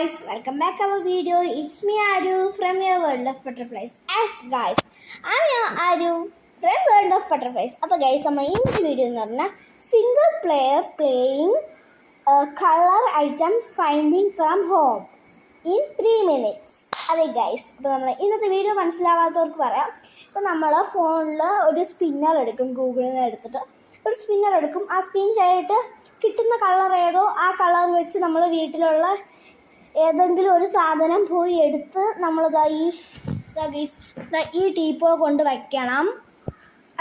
guys, welcome back to our video. It's me Aru from your world of butterflies. As guys, I'm your Aru from world of butterflies. അപ്പോൾ guys, നമ്മൾ ഇന്നത്തെ video എന്ന് പറഞ്ഞാൽ single player playing colour items finding from home in 3 minutes. അതെ guys, അപ്പോൾ നമ്മൾ ഇന്നത്തെ video മനസ്സിലാവാത്തവർക്ക് പറയാം. ഇപ്പോൾ നമ്മൾ ഫോണിൽ ഒരു സ്പിന്നർ എടുക്കും, ഗൂഗിളിൽ നിന്ന് എടുത്തിട്ട് ഒരു സ്പിന്നർ എടുക്കും. ആ സ്പിൻ ചെയ്തിട്ട് കിട്ടുന്ന കളർ ഏതോ ആ കളർ വെച്ച് നമ്മൾ വീട്ടിലുള്ള ഏതെങ്കിലും ഒരു സാധനം പോയി എടുത്ത് നമ്മളിതാ ഈ ടീപ്പോ കൊണ്ട് വയ്ക്കണം.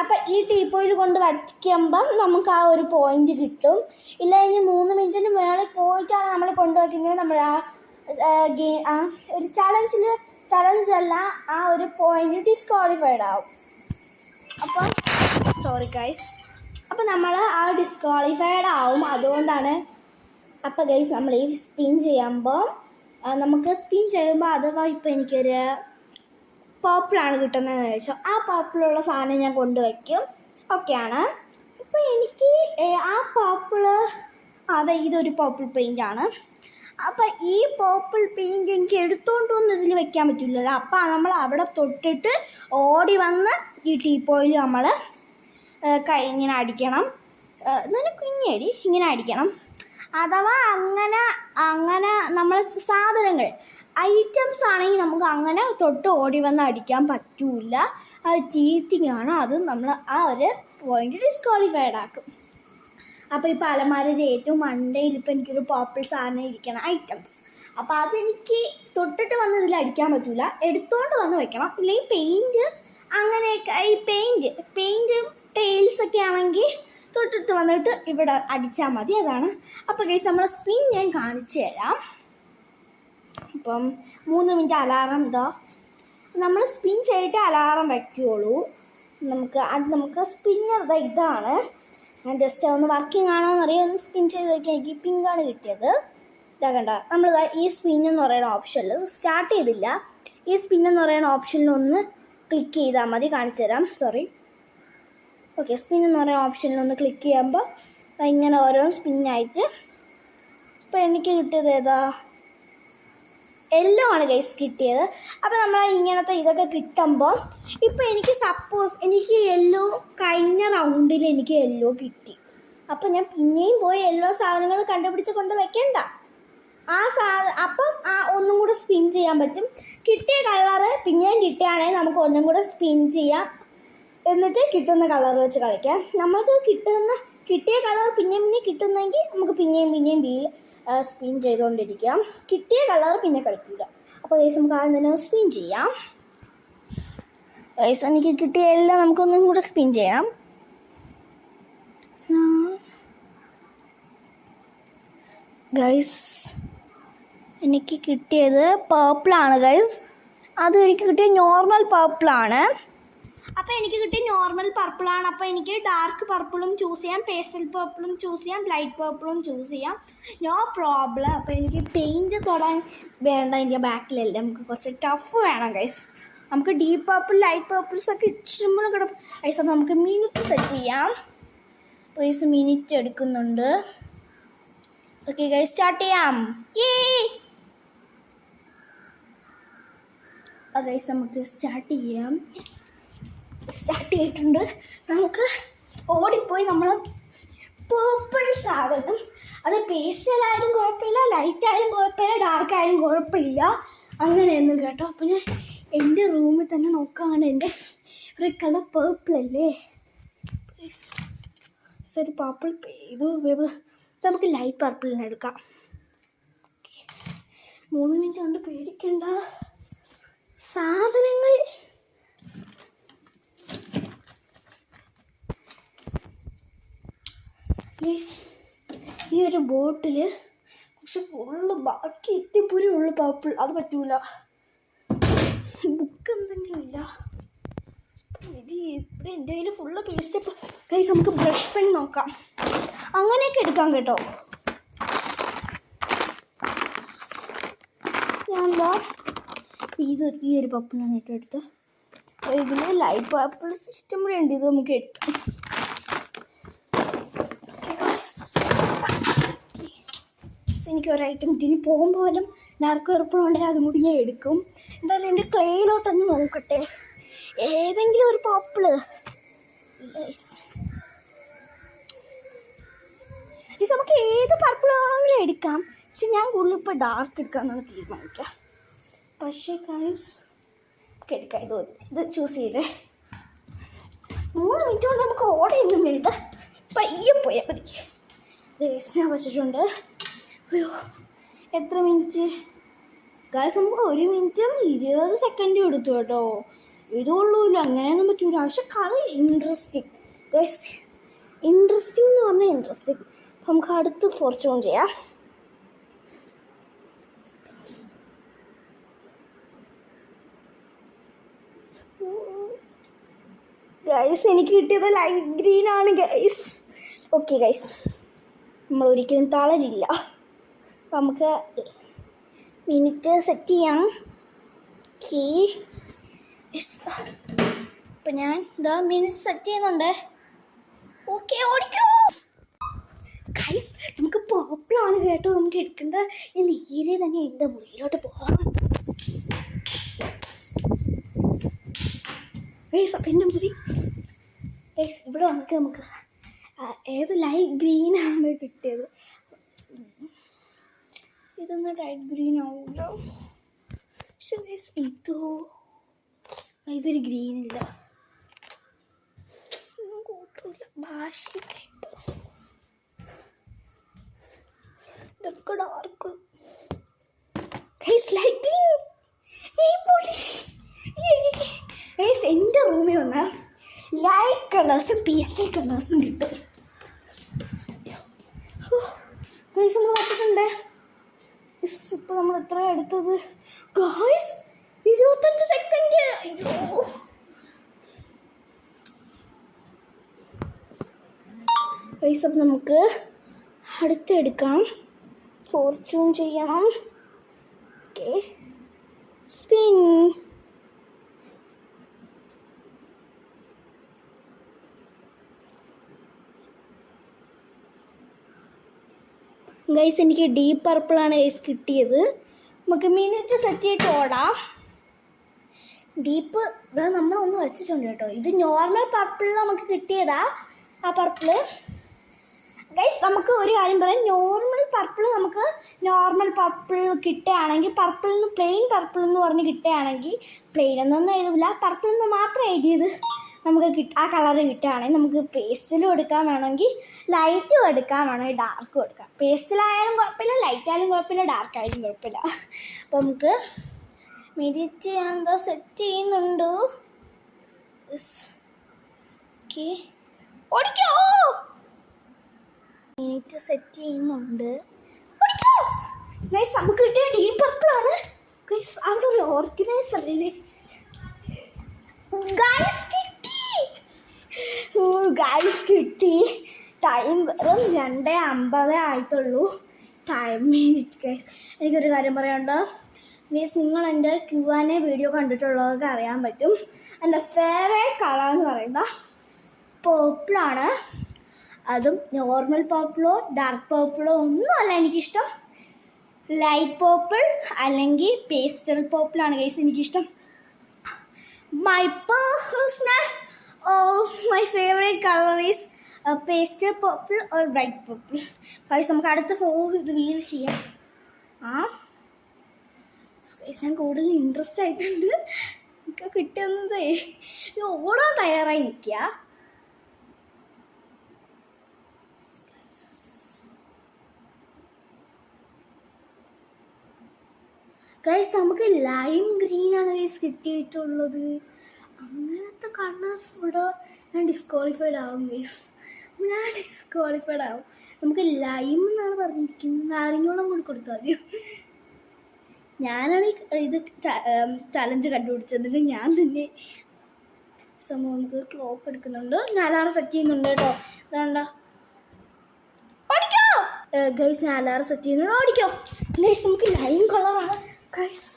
അപ്പം ഈ ടീപ്പോയിൽ കൊണ്ട് വയ്ക്കുമ്പം നമുക്ക് ആ ഒരു പോയിന്റ് കിട്ടും. ഇല്ല ഇനി 3 മിനിറ്റിന് മുകളിൽ പോയിട്ടാണ് നമ്മൾ കൊണ്ടുവയ്ക്കുന്നത്, നമ്മൾ ആ ഒരു ചലഞ്ചല്ല, ആ ഒരു പോയിന്റ് ഡിസ്ക്വാളിഫൈഡ് ആവും. അപ്പം സോറി ഗൈസ്, അപ്പം നമ്മൾ ആ ഡിസ്ക്വാളിഫൈഡ് ആവും. അതുകൊണ്ടാണ് അപ്പോൾ ഗൈസ് നമ്മൾ ഈ സ്പിൻ ചെയ്യുമ്പോൾ നമുക്ക് സ്പിൻ ചെയ്യുമ്പോൾ അഥവാ ഇപ്പോൾ എനിക്കൊരു പർപ്പിളാണ് കിട്ടുന്നതെന്ന് ചോദിച്ചാൽ ആ പർപ്പിളുള്ള സാധനം ഞാൻ കൊണ്ടുവയ്ക്കും. ഓക്കെയാണ്. ഇപ്പോൾ എനിക്ക് ആ പർപ്പിള് ഇതൊരു പർപ്പിൾ പെയിൻ്റാണ്. അപ്പം ഈ പർപ്പിൾ പെയിൻറ്റ് എനിക്ക് എടുത്തുകൊണ്ടൊന്നും ഇതിൽ വെക്കാൻ പറ്റില്ലല്ലോ. അപ്പം നമ്മൾ അവിടെ തൊട്ടിട്ട് ഓടി വന്ന് ഈ ടീപ്പോയിൽ നമ്മൾ ഇങ്ങനെ അടിക്കണം. ഇങ്ങനെ കുഞ്ഞടി ഇങ്ങനെ അടിക്കണം. അഥവാ അങ്ങനെ നമ്മൾ സാധനങ്ങൾ ഐറ്റംസ് ആണെങ്കിൽ നമുക്ക് അങ്ങനെ തൊട്ട് ഓടി വന്ന് അടിക്കാൻ പറ്റൂല. അത് ചീറ്റിംഗ് ആണ്. അത് നമ്മൾ ആ ഒരു പോയിന്റ് ഡിസ്ക്വാളിഫൈഡ് ആക്കും. അപ്പോൾ ഇപ്പോൾ അലമാരയിൽ ഏറ്റവും മണ്ടയിൽ ഇപ്പോൾ എനിക്കൊരു പർപ്പിൾ സാധനം ഇരിക്കണം ഐറ്റംസ്. അപ്പോൾ അതെനിക്ക് തൊട്ടിട്ട് വന്ന് ഇതിൽ അടിക്കാൻ പറ്റില്ല, എടുത്തുകൊണ്ട് വന്ന് വെക്കണം. ഇല്ലെങ്കിൽ പെയിൻറ്റ് അങ്ങനെയൊക്കെ ഈ പെയിൻറ്റ് ടൈൽസൊക്കെ ആണെങ്കിൽ തൊട്ടിട്ട് വന്നിട്ട് ഇവിടെ അടിച്ചാൽ മതി. അതാണ്. അപ്പോൾ ഗൈസ് നമ്മൾ സ്പിൻ ഞാൻ കാണിച്ചു തരാം. ഇപ്പം 3 മിനിറ്റ് അലാറം നമ്മൾ സ്പിൻ ചെയ്തിട്ട് അലാറം വയ്ക്കുകയുള്ളൂ. നമുക്ക് സ്പിന്നർ ഇതാണ്. ഞാൻ ജസ്റ്റ് ഒന്ന് വർക്കിംഗ് ആണോ എന്നറിയാം. ഒന്ന് സ്പിൻ ചെയ്ത് നോക്കിയാൽ എനിക്ക് പിങ്കാണ് കിട്ടിയത്. ഇതാ കണ്ട, നമ്മൾ ഈ സ്പിൻ എന്ന് പറയുന്ന ഓപ്ഷനിൽ സ്റ്റാർട്ട് ചെയ്തില്ല. ഈ സ്പിൻ എന്ന് പറയുന്ന ഓപ്ഷനിൽ ഒന്ന് ക്ലിക്ക് ചെയ്താൽ മതി. കാണിച്ചു തരാം. സോറി. ഓക്കെ, സ്പിൻ എന്ന് പറയുന്ന ഓപ്ഷനിൽ ഒന്ന് ക്ലിക്ക് ചെയ്യുമ്പോൾ ഇങ്ങനെ ഓരോ സ്പിന്നായിട്ട് ഇപ്പോൾ എനിക്ക് കിട്ടിയത് യെല്ലോ ആണ് ഗൈസ് കിട്ടിയത്. അപ്പോൾ നമ്മൾ ഇങ്ങനത്തെ ഇതൊക്കെ കിട്ടുമ്പോൾ ഇപ്പോൾ എനിക്ക് സപ്പോസ് എനിക്ക് യെല്ലോ കഴിഞ്ഞ റൗണ്ടിൽ എനിക്ക് യെല്ലോ കിട്ടി. അപ്പോൾ ഞാൻ പിന്നെയും പോയി യെല്ലോ സാധനങ്ങൾ കണ്ടുപിടിച്ച് കൊണ്ട് വെക്കണ്ട. അപ്പം ഒന്നും കൂടെ സ്പിൻ ചെയ്യാൻ പറ്റും. കിട്ടിയ കളറ് പിന്നെയും കിട്ടുകയാണെങ്കിൽ നമുക്ക് ഒന്നും കൂടെ സ്പിൻ ചെയ്യാം. എന്നിട്ട് കിട്ടുന്ന കളർ വെച്ച് കളിക്കാം. നമുക്ക് കിട്ടിയ കളർ പിന്നെയും കിട്ടുന്നെങ്കിൽ നമുക്ക് പിന്നെയും സ്പിൻ ചെയ്തുകൊണ്ടിരിക്കാം. കിട്ടിയ കളർ പിന്നെ കളിക്കില്ല. അപ്പോൾ ഗൈസ് നമുക്ക് ആദ്യം തന്നെ സ്പിൻ ചെയ്യാം. ഗൈസ് എനിക്ക് കിട്ടിയ എല്ലാം നമുക്കൊന്നും കൂടെ സ്പിൻ ചെയ്യാം. ഗൈസ് എനിക്ക് കിട്ടിയത് പർപ്പിളാണ് ഗൈസ്. അതും എനിക്ക് കിട്ടിയ നോർമൽ പർപ്പിളാണ്. അപ്പോൾ എനിക്ക് കിട്ടിയ നോർമൽ പർപ്പിളാണ്. അപ്പോൾ എനിക്ക് ഡാർക്ക് പർപ്പിളും ചൂസ് ചെയ്യാം, പേസ്റ്റൽ പർപ്പിളും ചൂസ് ചെയ്യാം, ലൈറ്റ് പർപ്പിളും ചൂസ് ചെയ്യാം. No problem. അപ്പോൾ എനിക്ക് പെയിൻറ്റ് തൊടാൻ വേണ്ട. എൻ്റെ ബാക്കിലല്ല, നമുക്ക് കുറച്ച് ടഫ് വേണം ഗൈസ്. നമുക്ക് ഡീപ്പ് പർപ്പിൾ ലൈറ്റ് പർപ്പിൾസ് ഒക്കെ ഇഷ്ടംപോലെ കിടക്കും ഗൈസ്. അപ്പോൾ നമുക്ക് മിനിറ്റ് സെറ്റ് ചെയ്യാം. ഗൈസ് മിനിറ്റ് എടുക്കുന്നുണ്ട്. ഓക്കെ ഗൈസ്, സ്റ്റാർട്ട് ചെയ്യാം. ഗൈസ് നമുക്ക് സ്റ്റാർട്ട് ചെയ്തിട്ടുണ്ട്. നമുക്ക് ഓടിപ്പോയി നമ്മൾ പേർപ്പിൾ സാധനം, അത് പേസ്റ്റലായാലും കുഴപ്പമില്ല, ലൈറ്റായാലും കുഴപ്പമില്ല, ഡാർക്കായാലും കുഴപ്പമില്ല, അങ്ങനെയൊന്നും കേട്ടോ. അപ്പോൾ ഞാൻ എൻ്റെ റൂമിൽ തന്നെ നോക്കുകയാണ്. എൻ്റെ ഒരു കളർ പേർപ്പിളല്ലേ. ഒരു പർപ്പിൾ നമുക്ക് ലൈറ്റ് പർപ്പിളിന് എടുക്കാം. 3 മിനിറ്റ് കൊണ്ട് പേടിക്കണ്ട. സാധനങ്ങൾ ഈ ഒരു ബോട്ടിൽ പക്ഷെ ഫുള്ള് ബാക്കി എത്തിപ്പൂരേ പർപ്പിൾ. അത് പറ്റൂല. ബുക്ക് എന്തെങ്കിലും ഇല്ല. ഇവിടെ എൻ്റെ കയ്യിൽ ഫുള്ള് പേസ്റ്റ്. ഗൈസ് നമുക്ക് ബ്രഷ് പെൻ നോക്കാം. അങ്ങനെയൊക്കെ എടുക്കാം കേട്ടോ. ഞാൻ ഈ ഒരു പർപ്പിളാണ് കേട്ടോ എടുത്ത്. ഇതിൽ ലൈറ്റ് പർപ്പിൾ സിസ്റ്റം കൂടെ ഉണ്ട്. ഇത് നമുക്ക് എടുക്കാം. എനിക്ക് ഒരു ഐറ്റം ഇനി പോകുമ്പോൾ വല്ലതും ഡാർക്ക് പർപ്പിൾ ഉണ്ടെങ്കിൽ അതും കൂടി ഞാൻ എടുക്കും. എന്തായാലും എൻ്റെ ക്ലേയിലോട്ടൊന്ന് നോക്കട്ടെ, ഏതെങ്കിലും ഒരു പർപ്പിള്. നമുക്ക് ഏത് പർപ്പിൾ ആണെങ്കിലും എടുക്കാം, പക്ഷെ ഞാൻ കൂടുതൽ ഇപ്പോൾ ഡാർക്ക് എടുക്കാമെന്നാണ് തീരുമാനിക്കുക. പക്ഷേ ഗൈസ് എടുക്കാം, ഇത് ചൂസ് ചെയ്തേ. 3 മിനിറ്റ് കൊണ്ട് നമുക്ക് ഓടയൊന്നും വേണ്ട, പയ്യെ പോയാൽ മതി. ഗൈസ് ഞാൻ വെച്ചിട്ടുണ്ട്. അയ്യോ എത്ര മിനിറ്റ് ഗൈസ്? നമുക്ക് 1 മിനിറ്റും 20 സെക്കൻഡും എടുത്തു കേട്ടോ. ഇതുള്ളൂല്ല, അങ്ങനെയൊന്നും പറ്റൂല. പക്ഷെ കളർ ഇൻട്രസ്റ്റിംഗ് ഗൈസ്, ഇൻട്രസ്റ്റിംഗ് എന്ന് പറഞ്ഞാൽ ഇൻട്രസ്റ്റിംഗ്. നമുക്ക് അടുത്ത് ഫോർച്യൂൺ ചെയ്യാം. ഗൈസ് എനിക്ക് കിട്ടിയത് ലൈറ്റ് ഗ്രീൻ ആണ് ഗൈസ്. ഓക്കെ ഗൈസ്, നമ്മൾ ഒരിക്കലും തളരില്ല. അപ്പം നമുക്ക് മിനിറ്റ് സെറ്റ് ചെയ്യാം. ഓക്കെ അപ്പം ഞാൻ ഇതാ മിനിറ്റ് സെറ്റ് ചെയ്യുന്നുണ്ട്. ഓക്കെ ഓടിക്കോ ഗൈസ്. നമുക്ക് പോപ്പിളാണ് കേട്ടോ നമുക്ക് എടുക്കേണ്ടത്. ഞാൻ നേരെ തന്നെ എൻ്റെ മുറിയിലോട്ട് പോകാം ഗൈസ്. അപ്പം എൻ്റെ മുറി ഗൈസ് ഇവിടെ വന്നിട്ട് നമുക്ക് ഏത് ലൈറ്റ് ഗ്രീനാണ് കിട്ടിയത്. ഇതൊന്നും ലൈറ്റ് ഗ്രീൻ ആവില്ല. പക്ഷെ ഗൈസ് ഇതൊരു ഗ്രീനില്ല, കൂട്ടില്ല. ഭാഷ ഇതൊക്കെ dark guys. Light green guys. എൻ്റെ റൂമിൽ വന്നാൽ ലൈറ്റ് കളേഴ്സ് പേസ്റ്റൽ കളേഴ്സും കിട്ടും ഗൈസ്. നമ്മൾ വച്ചിട്ടുണ്ട്. ഇപ്പോൾ നമ്മൾ എത്ര എടുത്തത് ഗൈസ്? 25 സെക്കൻഡ്. അയ്യോ ഗൈസ്, അപ്പം നമുക്ക് അടുത്തെടുക്കാം. ഫോർച്യൂൺ ചെയ്യണം. Okay spin. ഗൈസ് എനിക്ക് ഡീപ്പ് പർപ്പിളാണ് ഗൈസ് കിട്ടിയത്. നമുക്ക് മിനിറ്റ് സെറ്റ് ചെയ്തിട്ട് ഓടാം. ഡീപ്പ് ഇതാ നമ്മളൊന്ന് വെച്ചിട്ടുണ്ട് കേട്ടോ. ഇത് നോർമൽ പർപ്പിൾ നമുക്ക് കിട്ടിയതാ ആ പർപ്പിള് ഗൈസ്. നമുക്ക് ഒരു കാര്യം പറയാം, നോർമൽ പർപ്പിൾ നമുക്ക് നോർമൽ പർപ്പിൾ കിട്ടുകയാണെങ്കിൽ, പർപ്പിളിന് പ്ലെയിൻ പർപ്പിൾ എന്ന് പറഞ്ഞ് കിട്ടുകയാണെങ്കിൽ, പ്ലെയിൻ എന്നൊന്നും എഴുതില്ല, പർപ്പിൾ എന്ന് മാത്രം എഴുതിയത് നമുക്ക് ആ കളറ് കിട്ടുകയാണെങ്കിൽ നമുക്ക് പേസ്റ്റിലും എടുക്കാൻ വേണമെങ്കിൽ ലൈറ്റും എടുക്കാൻ വേണമെങ്കിൽ ഡാർക്കും എടുക്കാം. പേസ്റ്റിലായാലും കുഴപ്പമില്ല, ലൈറ്റ് ആയാലും കുഴപ്പമില്ല, ഡാർക്ക് ആയാലും കുഴപ്പമില്ല. അപ്പോൾ നമുക്ക് മെഡിറ്റ് ചെയ്യാൻ എന്താ സെറ്റ് ചെയ്യുന്നുണ്ട്. ഓക്കെ ഓടിക്കോ. മെഡിറ്റ് സെറ്റ് ചെയ്യുന്നുണ്ട്. ഓടിക്കോ ഗൈസ്. നമുക്ക് കിട്ടിയ ഡീപ്പ് പർപ്പിളാണ് ഗൈസ്. അവിടെ ഒരു ഓർഗനൈസർ അല്ലേ ഗൈസ്? ഗൈസ് കിട്ടി. ടൈം വെറും 2:50 ആയിട്ടുള്ളൂ. Time minute guys. എനിക്കൊരു കാര്യം പറയാനുണ്ട് ഗൈസ്, നിങ്ങൾ എൻ്റെ Q&A വീഡിയോ കണ്ടിട്ടുള്ളവർക്ക് അറിയാൻ പറ്റും. എൻ്റെ ഫേവറേറ്റ് കളർ എന്ന് പറയുന്നത് പേർപ്പിളാണ്. അതും നോർമൽ പേർപ്പിളോ ഡാർക്ക് പേർപ്പിളോ ഒന്നുമല്ല എനിക്കിഷ്ടം. ലൈറ്റ് പേർപ്പിൾ അല്ലെങ്കിൽ പേസ്റ്റൽ പേർപ്പിളാണ് ഗൈസ് എനിക്കിഷ്ടം. My favorite color is pastel purple or bright purple. Guys നമുക്ക് അടുത്ത ഇത് വീൽ ചെയ്യാം. ഗൈസ് ഞാൻ കൂടുതൽ ഇൻട്രസ്റ്റ് ആയിട്ടുണ്ട്. എനിക്ക് കിട്ടുന്നതേ ഓടാൻ തയ്യാറായി നിൽക്കുക. ഗൈസ് നമുക്ക് ലൈം ഗ്രീനാണ് ഗൈസ് കിട്ടിയിട്ടുള്ളത്. അങ്ങനത്തെ കളേഴ്സ് ഇവിടെ ഞാൻ ഡിസ്ക്വാളിഫൈഡ് ആവും ഗൈസ്. നമുക്ക് ലൈം എന്നാണ് പറഞ്ഞിരിക്കുന്നത്. നാരങ്ങോളം കൂടി കൊടുത്താൽ മതിയോ? ഞാനാണ് ഇത് ചലഞ്ച് കണ്ടുപിടിച്ചതിന് ഞാൻ തന്നെ. സംഭവം നമുക്ക് ക്ലോക്ക് എടുക്കുന്നുണ്ട്. ഞാൻ അലാറം സെറ്റ് ചെയ്യുന്നുണ്ട് കേട്ടോ. ഇതാണ്ട ഓടിക്കോ ഗൈസ്. ഞാൻ അലാറം സെറ്റ് ചെയ്യുന്നുണ്ട്. ഓടിക്കോ ഗൈസ്. നമുക്ക് ലൈം കളറാണ് ഗൈസ്.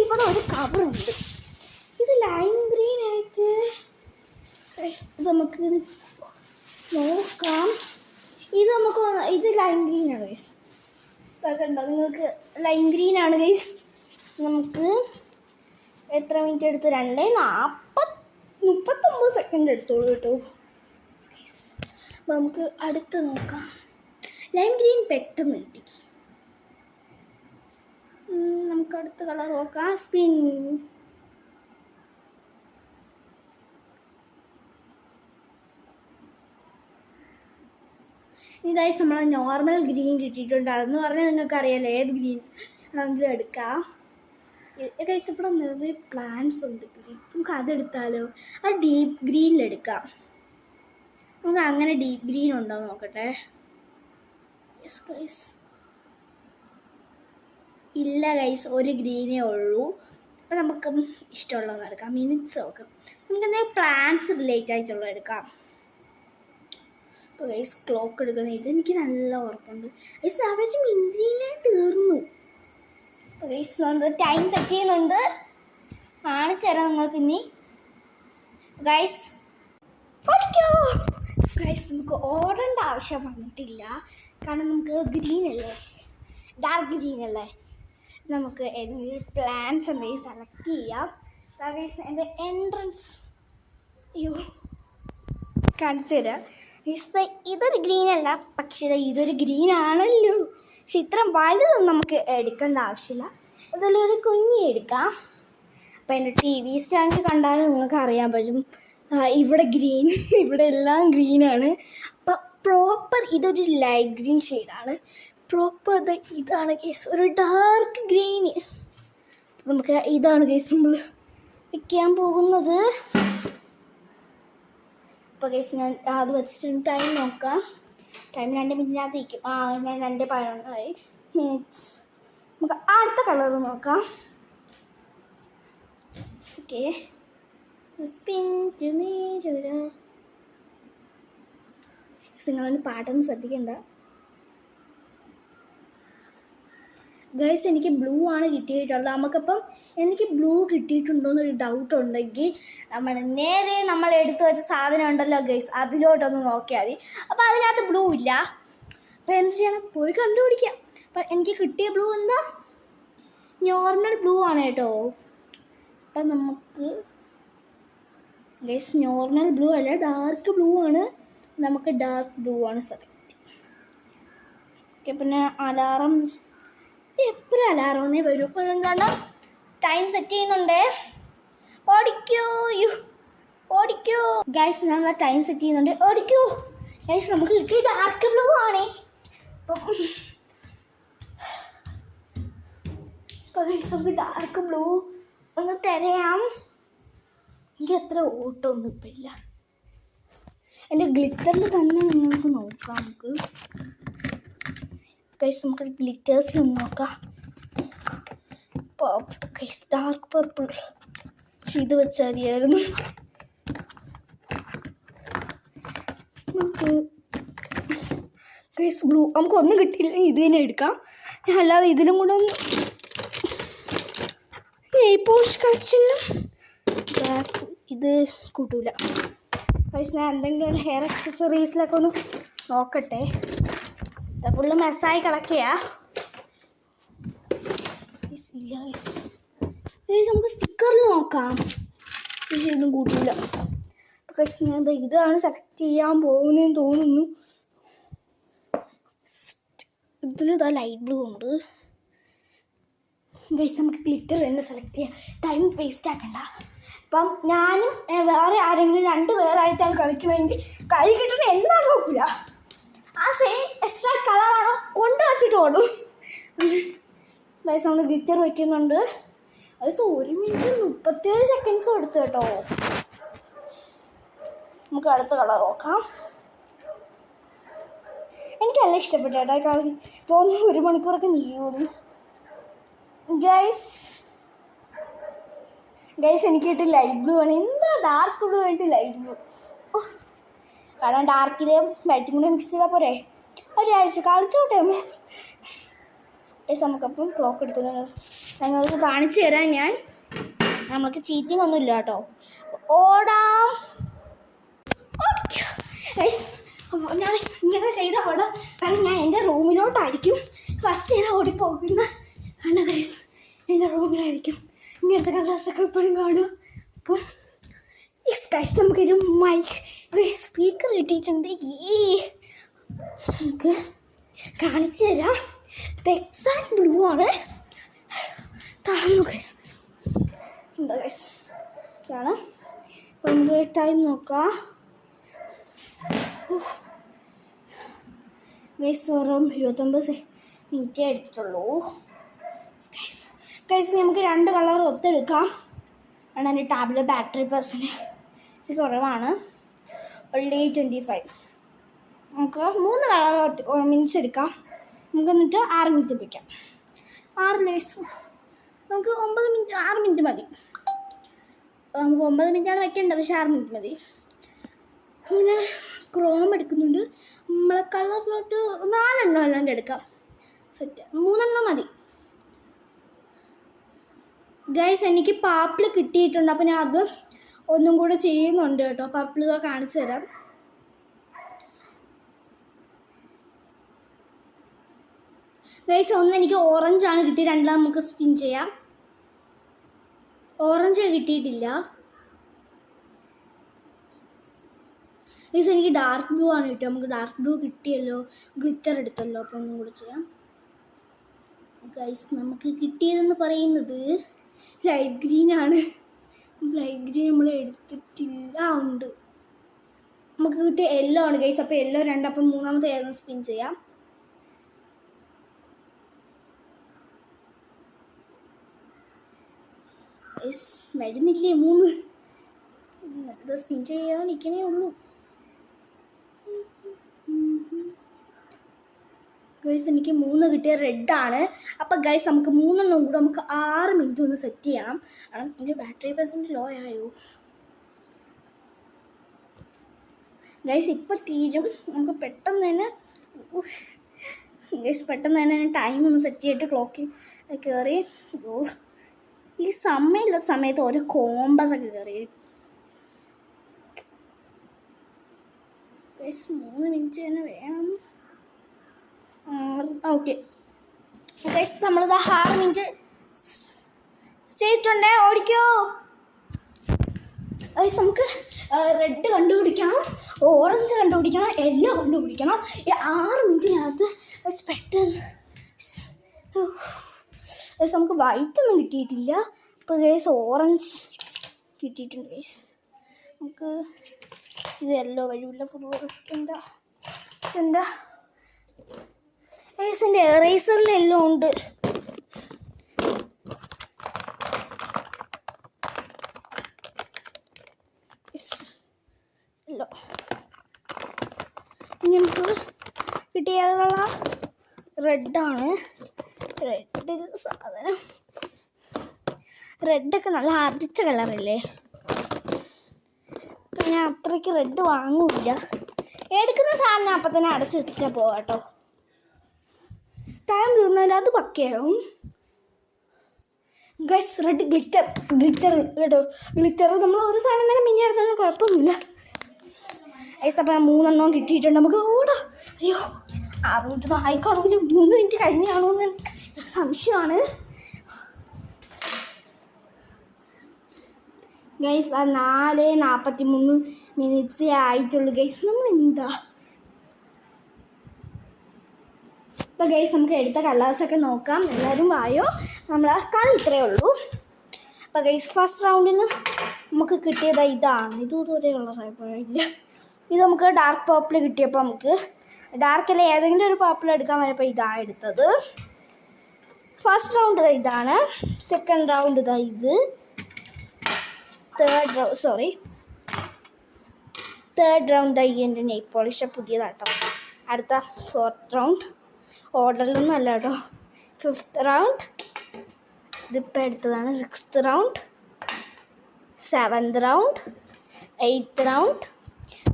ഇവിടെ ഒരു കവറുണ്ട്. ഇത് ലൈം ഗ്രീൻ ആയിട്ട് ഇത് നമുക്ക് നോക്കാം. ഇത് ലൈം ഗ്രീൻ ആണ് ഗൈസ്. കണ്ടോ നിങ്ങൾക്ക് ലൈം ഗ്രീൻ ആണ് ഗൈസ്. നമുക്ക് എത്ര മിനിറ്റ് എടുത്തു? 2:39 സെക്കൻഡ് എടുത്തോളൂ കേട്ടോ. നമുക്ക് അടുത്ത് നോക്കാം. ലൈം ഗ്രീൻ പെട്ടെന്ന് കിട്ടി. നമുക്ക് അടുത്ത കളർ നോക്കാം. സ്പിൻ. ഇനി ഗൈസ് നമ്മൾ നോർമൽ ഗ്രീൻ കിട്ടിയിട്ടുണ്ട്. അതെന്ന് പറഞ്ഞാൽ നിങ്ങൾക്ക് അറിയാലോ ഏത് ഗ്രീൻ ആണെങ്കിലും എടുക്കാം. ഗൈസ് ഇവിടെ നിറയെ പ്ലാന്റ്സ് ഉണ്ട് ഗ്രീൻ. നമുക്ക് അതെടുത്താലോ? അത് ഡീപ്പ് ഗ്രീനിലെടുക്കാം. നമുക്ക് അങ്ങനെ ഡീപ്പ് ഗ്രീൻ ഉണ്ടോ നോക്കട്ടെ. യെസ് ഗൈസ്, ഇല്ല ഗൈസ്, ഒരു ഗ്രീനേ ഉള്ളൂ. അപ്പം നമുക്ക് ഇഷ്ടമുള്ളത് എടുക്കാം. മിനിറ്റ്സ് നോക്കാം. നമുക്ക് എന്തെങ്കിലും പ്ലാന്റ്സ് റിലേറ്റ് ആയിട്ടുള്ളത് എടുക്കാം. അപ്പോൾ ഗൈസ് ക്ലോക്ക് എടുക്കുന്ന ഇതെനിക്ക് നല്ല ഉറപ്പുണ്ട്. ഗൈസ് ആവേശം മിനിറ്റിലേ തീർന്നു. അപ്പോൾ ഗൈസ് നമ്മൾ ടൈം സെറ്റ് ചെയ്യുന്നുണ്ട്. കാണിച്ചു തരാം നിങ്ങൾക്ക് ഇനി. ഗൈസ് പഠിക്കോ. ഗൈസ് നമുക്ക് ഓടേണ്ട ആവശ്യം വന്നിട്ടില്ല. കാരണം നമുക്ക് ഗ്രീൻ അല്ലേ, ഡാർക്ക് ഗ്രീൻ അല്ലേ. നമുക്ക് ഏതെങ്കിലും പ്ലാന്റ്സ് എന്തെങ്കിലും സെലക്ട് ചെയ്യാം. ഗൈസ് എൻ്റെ എൻട്രൻസ് കാണിച്ചു തരാം. ഇതൊരു ഗ്രീൻ അല്ല, പക്ഷേ ഇതൊരു ഗ്രീൻ ആണല്ലോ. പക്ഷെ ഇത്ര വലുതൊന്നും നമുക്ക് എടുക്കേണ്ട ആവശ്യമില്ല. ഇതിലൊരു കുഞ്ഞി എടുക്കാം. അപ്പം എൻ്റെ TV സ്റ്റാൻഡ് കണ്ടാലും നിങ്ങൾക്ക് അറിയാൻ പറ്റും ഇവിടെ ഗ്രീൻ, ഇവിടെ എല്ലാം ഗ്രീനാണ്. അപ്പം പ്രോപ്പർ ഇതൊരു ലൈറ്റ് ഗ്രീൻ ഷെയ്ഡാണ്. പ്രോപ്പർ ഇതാണ് കേസ് ഒരു ഡാർക്ക് ഗ്രീന്. നമുക്ക് ഇതാണ് കേസ് നമ്മൾ വയ്ക്കാൻ പോകുന്നത്. അപ്പോൾ കേസ് ഞാൻ അത് വെച്ചിട്ട് ടൈം നോക്കാം. ടൈം 2 മിനിറ്റിനകത്ത് ഇരിക്കും. ഞാൻ 2:11 മിനിറ്റ്സ്. നമുക്ക് അടുത്ത കളർ നോക്കാം. ഓക്കെ, നിങ്ങളൊന്ന് പാട്ടൊന്നും ശ്രദ്ധിക്കണ്ട ഗൈസ്. എനിക്ക് ബ്ലൂ ആണ് കിട്ടിയിട്ടുള്ളത്. നമുക്കപ്പം എനിക്ക് ബ്ലൂ കിട്ടിയിട്ടുണ്ടോയെന്നൊരു ഡൗട്ട് ഉണ്ടെങ്കിൽ നമ്മൾ എടുത്തു വെച്ച സാധനം ഉണ്ടല്ലോ ഗൈസ്, അതിലോട്ടൊന്ന് നോക്കിയാൽ മതി. അപ്പോൾ അതിനകത്ത് ബ്ലൂ ഇല്ല. അപ്പോൾ എന്ത് ചെയ്യണം? പോയി കണ്ടുപിടിക്കാം. അപ്പം എനിക്ക് കിട്ടിയ ബ്ലൂ എന്താ? നോർമൽ ബ്ലൂ ആണ് കേട്ടോ. അപ്പം നമുക്ക് ഗൈസ് നോർമൽ ബ്ലൂ അല്ല, ഡാർക്ക് ബ്ലൂ ആണ്. നമുക്ക് ഡാർക്ക് ബ്ലൂ ആണ് സെലക്ട്. ഓക്കെ, പിന്നെ അലാറം എപ്പോഴും അലാറമേ വരും. കാരണം ടൈം സെറ്റ് ചെയ്യുന്നുണ്ട്. ഓടിക്കോ ഗൈസ്, ഞാൻ ടൈം സെറ്റ് ചെയ്യുന്നുണ്ട്. ഓടിക്കോ ഗൈസ്. നമുക്ക് കിട്ടിയ ഡാർക്ക് ബ്ലൂ ആണേ. അപ്പോൾ ഗൈസ് നമുക്ക് ഡാർക്ക് ബ്ലൂ ഒന്ന് തിരയാം. എനിക്ക് അത്ര ഓട്ടമൊന്നും ഇപ്പം ഇല്ല. എൻ്റെ ഗ്ലിറ്ററിൽ തന്നെ നിങ്ങൾക്ക് നോക്കാം. നമുക്ക് ഗൈസ് നമുക്ക് ഗ്ലിറ്റേഴ്സിലൊന്ന് നോക്കാം. Guys dark purple. പക്ഷെ ഇത് വെച്ചാൽ മതിയായിരുന്നു. നമുക്ക് ഗൈസ് ബ്ലൂ നമുക്കൊന്നും കിട്ടിയില്ല. ഇത് തന്നെ എടുക്കാം. അല്ലാതെ ഇതിലും കൂടെ ഒന്ന് പോസ്റ്റ് കളക്ഷനിലും ബാക്ക് ഇത് കൂട്ടൂല. ഗൈസ് ഞാൻ എന്തെങ്കിലും ഒരു ഹെയർ അക്സസറീസിലൊക്കെ ഒന്ന് നോക്കട്ടെ. ഫുള്ള് മെസ്സായി കിടക്കുകയാ. ഇല്ല ഗൈസ്, നമുക്ക് സ്റ്റിക്കറിൽ നോക്കാം. പക്ഷേ ഇതൊന്നും കൂട്ടില്ല. ഗൈസ് ഞാൻ ഇതാണ് സെലക്ട് ചെയ്യാൻ പോകുന്നതെന്ന് തോന്നുന്നു. ഇതിലിതാ ലൈറ്റ് ബ്ലൂ ഉണ്ട്. ഗൈസ് നമുക്ക് ഗ്ലിറ്റർ തന്നെ സെലക്ട് ചെയ്യാം. ടൈം വേസ്റ്റ് ആക്കണ്ട. അപ്പം ഞാനും വേറെ ആരെങ്കിലും 2 പേരായിട്ടാണ് കളിക്കണമെങ്കിൽ കളി കിട്ടണ എന്താണെന്ന് നോക്കില്ല. ആ സെയിം എക്സ്ട്രാ കളറാണോ കൊണ്ട് വച്ചിട്ട് ഓടും. ഗൈസ് നമ്മൾ ഗ്ലിറ്റർ വയ്ക്കുന്നുണ്ട്. ഗൈസ് 1 മിനിറ്റ് 37 സെക്കൻഡ്സ് എടുത്തു കേട്ടോ. നമുക്ക് അടുത്ത കളർ നോക്കാം. എനിക്ക് നല്ല ഇഷ്ടപ്പെട്ടു കേട്ടോ. കളർ തോന്നുന്നു 1 മണിക്കൂറൊക്കെ നീങ്ങുന്നു. ഗൈസ് എനിക്ക് കിട്ടി ലൈറ്റ് ബ്ലൂ ആണ്. എന്താ ഡാർക്ക് ബ്ലൂ ആയിട്ട് ലൈറ്റ് ബ്ലൂ? കാരണം ഡാർക്കിലും ലൈറ്റും കൂടെ മിക്സ് ചെയ്താൽ പോരെ. ഒരാഴ്ച കളിച്ചോട്ടെ. ഗൈസ് നമുക്കപ്പം ക്ലോക്ക് എടുക്കുന്നത് ഞങ്ങൾക്ക് കാണിച്ചു തരാം. നമ്മൾക്ക് ചീറ്റിംഗ് ഒന്നുമില്ല കേട്ടോ. ഓടാം. ഗൈസ് ഞാൻ ഇങ്ങനെ ചെയ്ത അവിടെ കാരണം ഞാൻ എൻ്റെ റൂമിലോട്ടായിരിക്കും ഫസ്റ്റ് ഞാൻ ഓടിപ്പോകുന്ന ആണ് ഗൈസ്. എൻ്റെ റൂമിലായിരിക്കും ഇങ്ങനത്തെ കളേഴ്സൊക്കെ എപ്പോഴും കാണും. അപ്പോൾ ഗൈസ് നമുക്കൊരു മൈക്ക് സ്പീക്കർ കിട്ടിയിട്ടുണ്ട്. നമുക്ക് കാണിച്ചു തരാം. ഇത് എക്സാക്ട് ബ്ലൂ ആണ്. താഴ്ന്നു ഗൈസ് ഉണ്ടോ ഗൈസ്? ഇതാണ്. നമുക്ക് ടൈം നോക്കാം. ഗൈസ് വെറും 29 മിനിറ്റേ എടുത്തിട്ടുള്ളൂ. ഗൈസ് നമുക്ക് 2 കളർ ഒത്തെടുക്കാം. ആണ് എൻ്റെ ടാബ്ലറ്റ് ബാറ്ററി പെർസെൻറ്റേജ് കുറവാണ്, ഓൺലി 25. നമുക്ക് 3 കളർ മിനിറ്റ്സ് എടുക്കാം. നമുക്ക് എന്നിട്ട് 6 മിനിറ്റ് വയ്ക്കാം. 6 ഗൈസ് നമുക്ക് 9 മിനിറ്റ് 6 മിനിറ്റ് മതി. നമുക്ക് 9 മിനിറ്റാണ് വയ്ക്കേണ്ടത്, പക്ഷേ 6 മിനിറ്റ് മതി. അങ്ങനെ ക്രോം എടുക്കുന്നുണ്ട്. നമ്മളെ കളറിലോട്ട് 4 എണ്ണം അല്ലാണ്ട് എടുക്കാം. സെറ്റ് 3 എണ്ണം മതി. ഗൈസ് എനിക്ക് പാപ്പിൾ കിട്ടിയിട്ടുണ്ട്. അപ്പോൾ ഞാൻ അത് ഒന്നും കൂടെ ചെയ്യുന്നുണ്ട് കേട്ടോ. പർപ്പിൾ കാണിച്ചു തരാം. ഗൈസ് ഒന്ന് എനിക്ക് ഓറഞ്ചാണ് കിട്ടിയത്. 2 നമുക്ക് സ്പിൻ ചെയ്യാം. ഓറഞ്ച് കിട്ടിയിട്ടില്ല ഗൈസ്. എനിക്ക് ഡാർക്ക് ബ്ലൂ ആണ് കിട്ടുക. നമുക്ക് ഡാർക്ക് ബ്ലൂ കിട്ടിയല്ലോ, ഗ്ലിറ്റർ എടുത്തല്ലോ. അപ്പോൾ ഒന്നും കൂടെ ചെയ്യാം ഗൈസ്. നമുക്ക് കിട്ടിയതെന്ന് പറയുന്നത് ലൈറ്റ് ഗ്രീൻ ആണ്. ലൈറ്റ് ഗ്രീൻ നമ്മൾ എടുത്തിട്ടില്ല. ഉണ്ട് നമുക്ക് കിട്ടിയ യെല്ലോ ആണ് ഗൈസ്. അപ്പോൾ യെല്ലോ 2. അപ്പം 3ാമത്തെ ഏതൊന്ന് സ്പിൻ ചെയ്യാം. വരുന്നില്ലേ 3? ഇത് സ്പിൻ ചെയ്യാൻ നിൽക്കണേ ഉള്ളൂ ഗൈസ്. എനിക്ക് 3 കിട്ടിയ റെഡാണ്. അപ്പം ഗൈസ് നമുക്ക് 3 എണ്ണം കൂടെ നമുക്ക് 6 മിനിറ്റ് ഒന്ന് സെറ്റ് ചെയ്യണം. കാരണം എൻ്റെ ബാറ്ററി പെർസെൻറ്റ് ലോ ആയോ ഗൈസ്. ഇപ്പം തീരും. നമുക്ക് പെട്ടെന്ന് തന്നെ ഗൈസ് പെട്ടെന്ന് തന്നെ ടൈം ഒന്ന് സെറ്റ് ചെയ്തിട്ട് ക്ലോക്കിൽ കയറി. ഈ സമയമുള്ള സമയത്ത് ഓരോ കോമ്പസൊക്കെ കയറി ഗൈസ്. 3 മിനിറ്റ് തന്നെ വേണം. ഓക്കെ ഗൈസ് നമ്മളിത് 6 മിനിറ്റ് ചെയ്തിട്ടുണ്ടേ. ഓടിക്കോ ഗൈസ്. നമുക്ക് റെഡ് കണ്ടുപിടിക്കണം, ഓറഞ്ച് കണ്ടുപിടിക്കണം, യെല്ലോ കണ്ടുപിടിക്കണം. ഈ 6 മിനിറ്റിനകത്ത് പെട്ടെന്ന് ഗൈസ് നമുക്ക് വൈറ്റ് ഒന്നും കിട്ടിയിട്ടില്ല. അപ്പോൾ ഗൈസ് ഓറഞ്ച് കിട്ടിയിട്ടുണ്ട് ഗൈസ്. നമുക്ക് ഇത് യെല്ലോ വഴിയില്ല ഫുൾ. എന്താ ഗൈസ് എൻ്റെ എറേസറിൽ എല്ലാം ഉണ്ട്. യെല്ലോ ഇനി നമുക്ക് കിട്ടിയതുള്ള റെഡാണ്. റെഡ് സാധനം റെഡൊക്കെ നല്ല ആർജിച്ച കളറല്ലേ. അപ്പം ഞാൻ അത്രയ്ക്ക് റെഡ് വാങ്ങൂല. എടുക്കുന്ന സാധനം അപ്പം തന്നെ അടച്ചു വെച്ചിട്ടാണ് പോവാം കേട്ടോ. ടൈം തീർന്നാൽ അത് പക്കയാവും ഗൈസ്. റെഡ് ഗ്ലിറ്റർ കേട്ടോ. ഗ്ലിറ്റർ നമ്മൾ ഒരു സാധനം തന്നെ മിന്നി എടുത്താലും കുഴപ്പമൊന്നുമില്ല ഗൈസ്. അപ്പം 3 എണ്ണം കിട്ടിയിട്ടുണ്ട്. നമുക്ക് ഓടാ. അയ്യോ 6 മിനിറ്റ് ആയിക്കാണെങ്കിൽ 3 മിനിറ്റ് കഴിഞ്ഞാണോ എന്ന് സംശയമാണ് ഗൈസ്. ആ 4:43 മിനിറ്റ്സേ ആയിട്ടുള്ളൂ ഗൈസ്. നമ്മൾ എന്താ അപ്പോൾ ഗൈസ് നമുക്ക് എടുത്ത കളേഴ്സൊക്കെ നോക്കാം. എല്ലാവരും വായോ. നമ്മൾ കളി ഇത്രയേ ഉള്ളൂ. അപ്പോൾ ഗൈസ് ഫസ്റ്റ് റൗണ്ടിന് നമുക്ക് കിട്ടിയത് ഇതാണ്. ഇതും ഒരേ കളറായിപ്പോയില്ല. ഇത് നമുക്ക് ഡാർക്ക് പർപ്പിൾ കിട്ടിയപ്പോൾ നമുക്ക് ഡാർക്കല്ല ഏതെങ്കിലും ഒരു പർപ്പിൾ എടുക്കാൻ വരപ്പോൾ ഇതാണ് എടുത്തത്. ഫസ്റ്റ് റൗണ്ട് ഇതാണ്. സെക്കൻഡ് റൗണ്ട് ഇതാ ഇത്. തേർഡ് റൗണ്ട് എൻ്റെ നെയിൽ പോളിഷ് പുതിയതാട്ടോ. അടുത്ത 4th റൗണ്ട് ഓർഡറിലൊന്നും അല്ല കേട്ടോ. 5th റൗണ്ട് ഇതിപ്പോൾ എടുത്തതാണ്. 6th round 7th round 8th round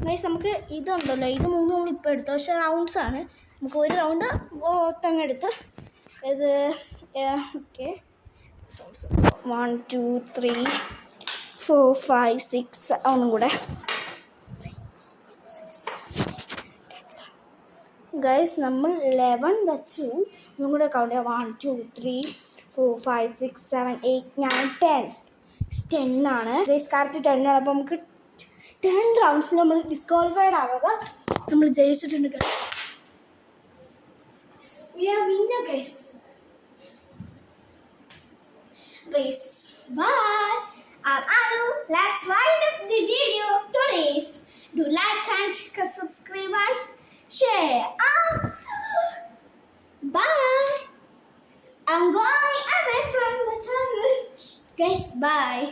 guys. നമുക്ക് ഇതുണ്ടല്ലോ, ഇത് 3 നമ്മളിപ്പോൾ എടുത്തു. പക്ഷേ റൗണ്ട്സാണ്. നമുക്ക് ഒരു റൗണ്ട് മൊത്തങ്ങ് എടുത്ത് ഇത് ഓക്കെ 1 2 3 4 5 6 ഒന്നും കൂടെ ഗൈസ് നമ്മൾ 11 വെച്ചു. ഒന്നും കൂടെ കൗണ്ട് ചെയ്യാം. 1 2 3 4 5 6 7 8 9 10. 10 ആണ് ഗൈസ്. കറക്റ്റ് 10 ആണ്. അപ്പോൾ നമുക്ക് 10 റൗണ്ട്സിൽ നമ്മൾ ഡിസ്ക്വാളിഫൈഡ് ആവാതെ നമ്മൾ ജയിച്ചിട്ടുണ്ട് guys. We are winner guys. Guys, bye. Aru, let's wind up the video today's. Do like and subscribe and share. Bye. I'm going away from the channel. Guys, bye.